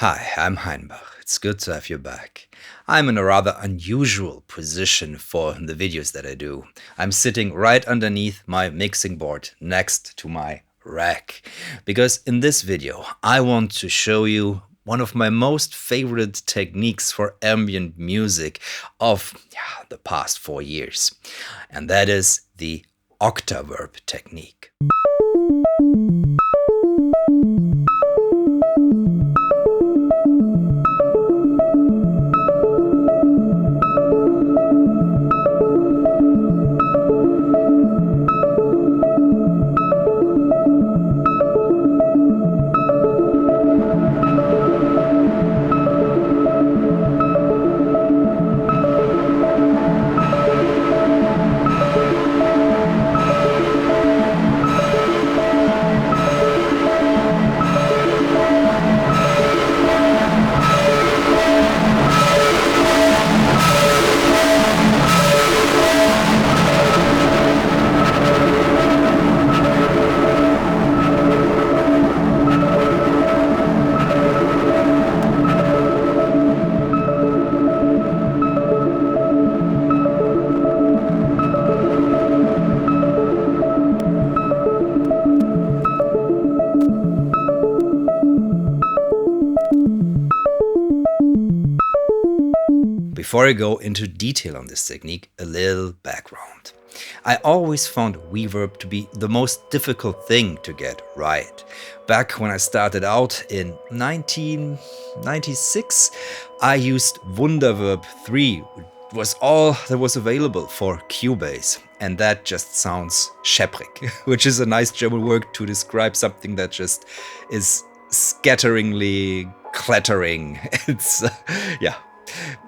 Hi, I'm Heinbach. It's good to have you back. I'm in a rather unusual position for the videos that I do. I'm sitting right underneath my mixing board next to my rack. Because in this video, I want to show you one of my most favorite techniques for ambient music of the past 4 years. And that is the Octaverb technique. Before I go into detail on this technique, a little background. I always found reverb to be the most difficult thing to get right. Back when I started out in 1996, I used Wunderverb 3, which was all that was available for Cubase. And that just sounds schepprig, which is a nice German word to describe something that just is scatteringly clattering. It's,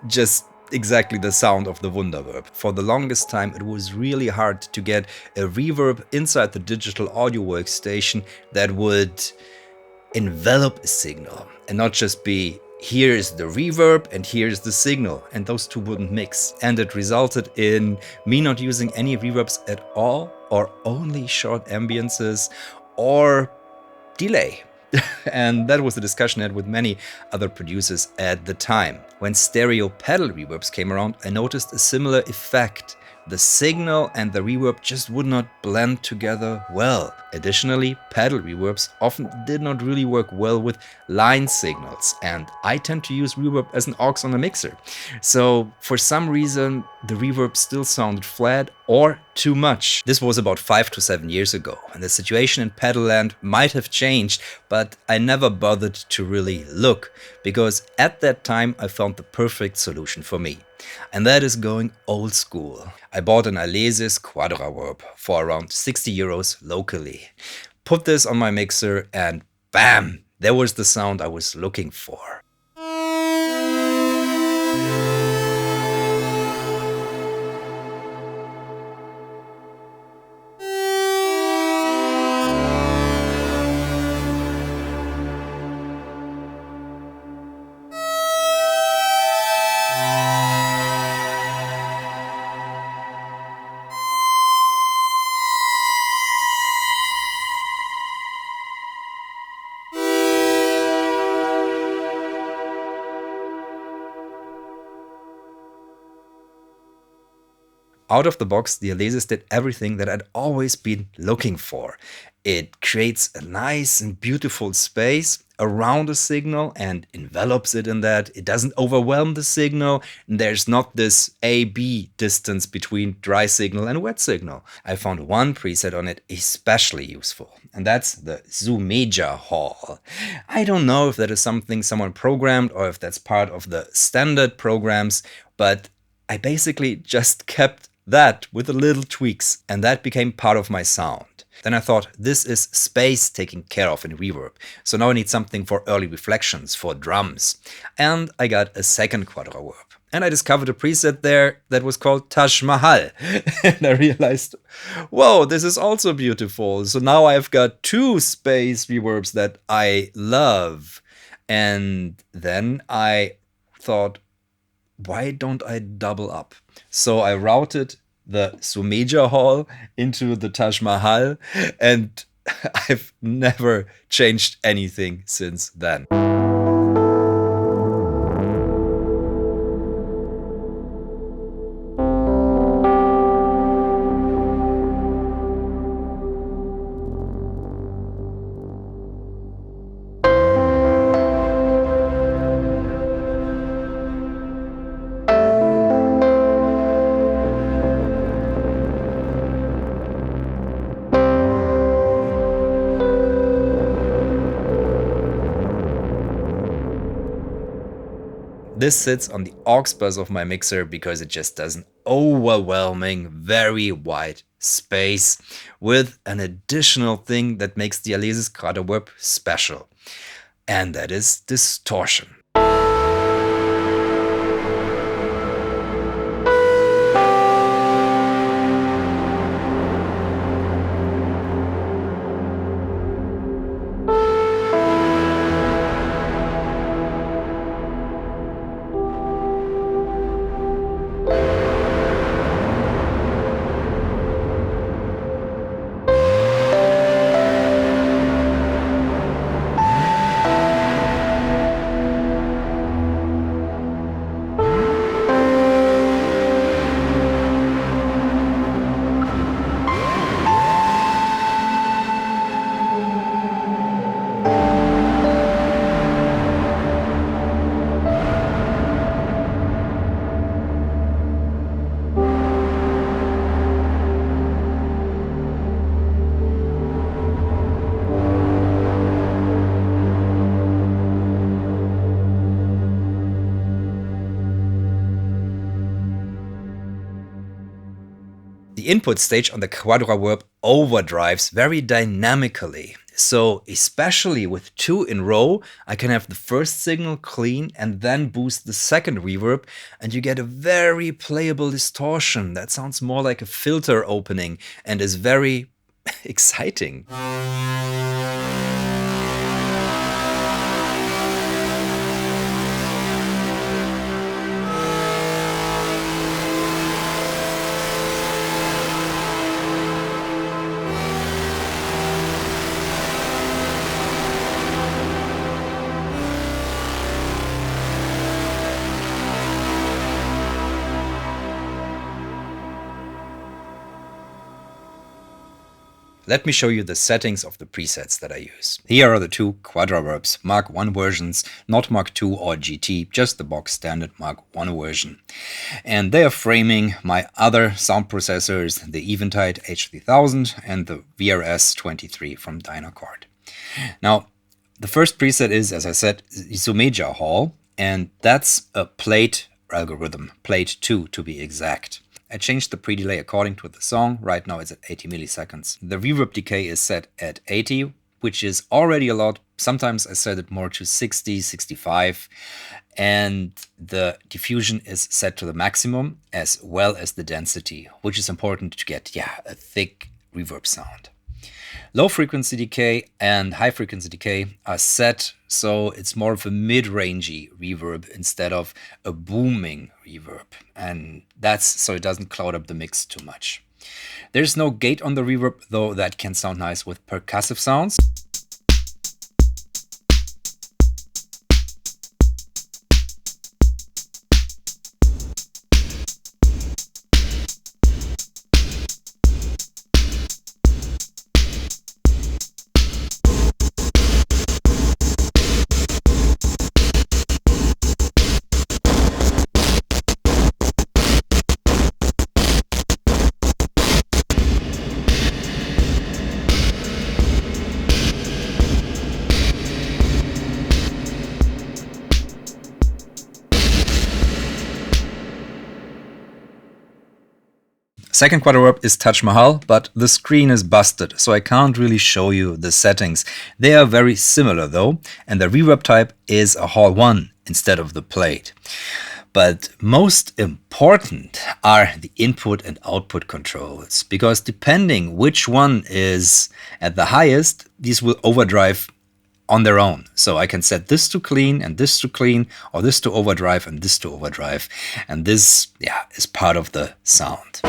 just exactly the sound of the Wunderverb. For the longest time, it was really hard to get a reverb inside the digital audio workstation that would envelop a signal and not just be here's the reverb and here's the signal, and those two wouldn't mix. And it resulted in me not using any reverbs at all, or only short ambiances or delay. And that was a discussion I had with many other producers at the time. When stereo pedal reverbs came around, I noticed a similar effect. The signal and the reverb just would not blend together well. Additionally, pedal reverbs often did not really work well with line signals, and I tend to use reverb as an aux on a mixer. So for some reason, the reverb still sounded flat or too much. This was about 5 to 7 years ago, and the situation in pedal land might have changed, but I never bothered to really look, because at that time I found the perfect solution for me. And that is going old school. I bought an Alesis Quadraverb for around 60 euros locally. Put this on my mixer and bam! There was the sound I was looking for. Out of the box, the Alesis did everything that I'd always been looking for. It creates a nice and beautiful space around the signal and envelops it in that. It doesn't overwhelm the signal, and there's not this A-B distance between dry signal and wet signal. I found one preset on it especially useful, and that's the Sumeja Hall. I don't know if that is something someone programmed or if that's part of the standard programs, but I basically just kept that with the little tweaks, and that became part of my sound. Then I thought, this is space taken care of in reverb, so now I need something for early reflections, for drums. And I got a second Quadraverb. And I discovered a preset there that was called Taj Mahal. And I realized, whoa, this is also beautiful. So now I've got 2 space reverbs that I love. And then I thought, why don't I double up? So I routed the Sumeja Hall into the Taj Mahal, and I've never changed anything since then. This sits on the aux bus of my mixer because it just does an overwhelming, very wide space with an additional thing that makes the Alesis Quadraverb special, and that is distortion. The input stage on the Quadraverb overdrives very dynamically. So especially with 2 in row, I can have the first signal clean and then boost the second reverb, and you get a very playable distortion that sounds more like a filter opening and is very exciting. Let me show you the settings of the presets that I use. Here are the 2 Quadraverbs, Mark I versions, not Mark II or GT, just the box standard Mark I version. And they are framing my other sound processors, the Eventide H3000 and the VRS-23 from Dynacord. Now, the first preset is, as I said, Isomedia Hall, and that's a plate algorithm, plate 2 to be exact. I changed the pre-delay according to the song. Right now it's at 80 milliseconds. The reverb decay is set at 80, which is already a lot. Sometimes I set it more to 60, 65. And the diffusion is set to the maximum, as well as the density, which is important to get, a thick reverb sound. Low frequency decay and high frequency decay are set so it's more of a mid-rangey reverb instead of a booming reverb. And that's so it doesn't cloud up the mix too much. There's no gate on the reverb, though that can sound nice with percussive sounds. Second Quadraverb is Taj Mahal, but the screen is busted, so I can't really show you the settings. They are very similar though, and the reverb type is a Hall 1 instead of the plate. But most important are the input and output controls, because depending which one is at the highest, these will overdrive on their own. So I can set this to clean and this to clean, or this to overdrive and this to overdrive. And this, is part of the sound.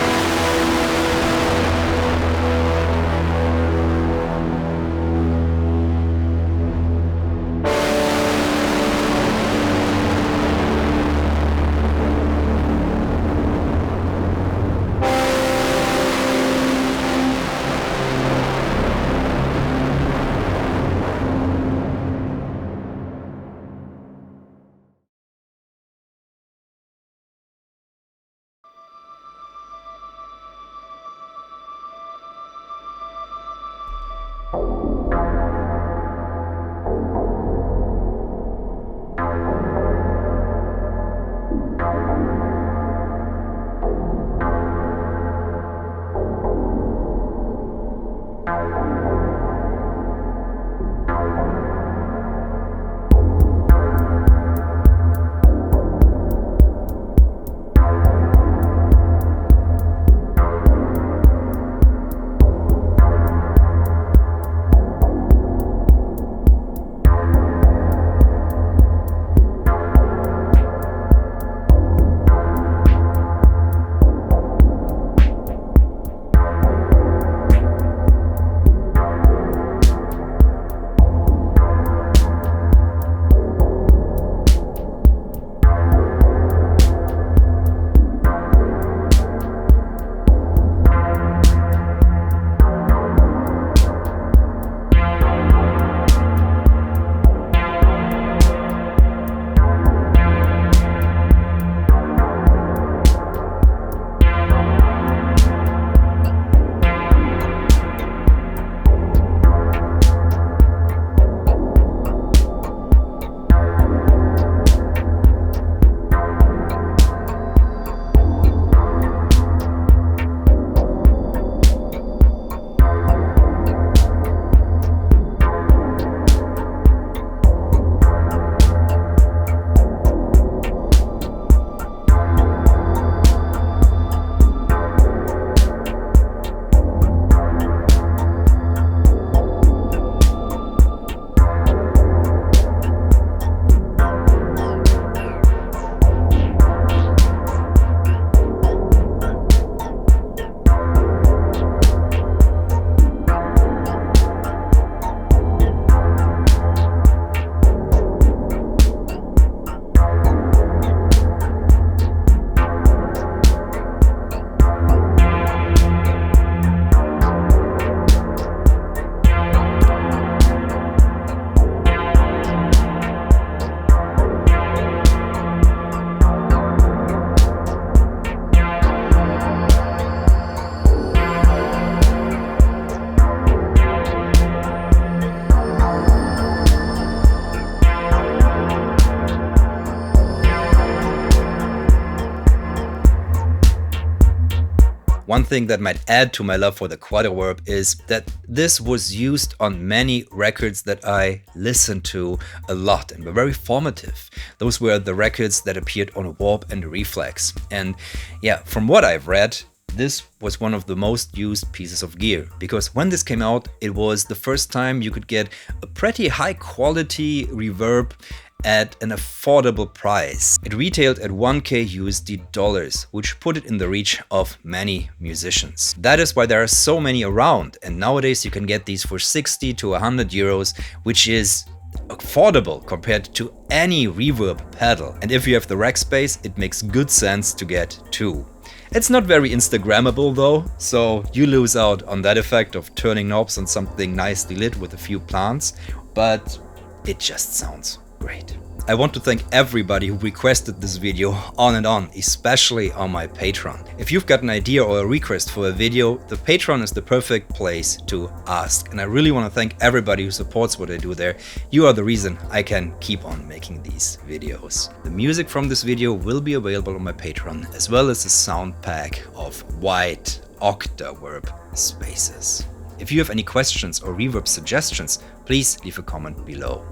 One thing that might add to my love for the Quadraverb is that this was used on many records that I listened to a lot and were very formative. Those were the records that appeared on Warp and Reflex. And yeah, from what I've read, this was one of the most used pieces of gear, because when this came out, it was the first time you could get a pretty high quality reverb at an affordable price. It retailed at 1K USD dollars, which put it in the reach of many musicians. That is why there are so many around, and nowadays you can get these for 60 to 100 euros, which is affordable compared to any reverb pedal. And if you have the rack space, it makes good sense to get two. It's not very Instagrammable though, so you lose out on that effect of turning knobs on something nicely lit with a few plants, but it just sounds great. I want to thank everybody who requested this video on and on, especially on my Patreon. If you've got an idea or a request for a video, the Patreon is the perfect place to ask. And I really want to thank everybody who supports what I do there. You are the reason I can keep on making these videos. The music from this video will be available on my Patreon, as well as a sound pack of white Octaverb spaces. If you have any questions or reverb suggestions, please leave a comment below.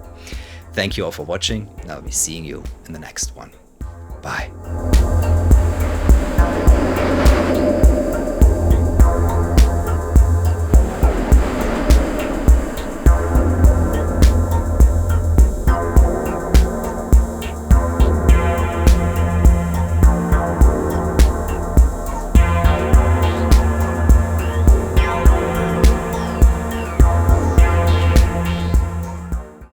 Thank you all for watching, and I'll be seeing you in the next one. Bye.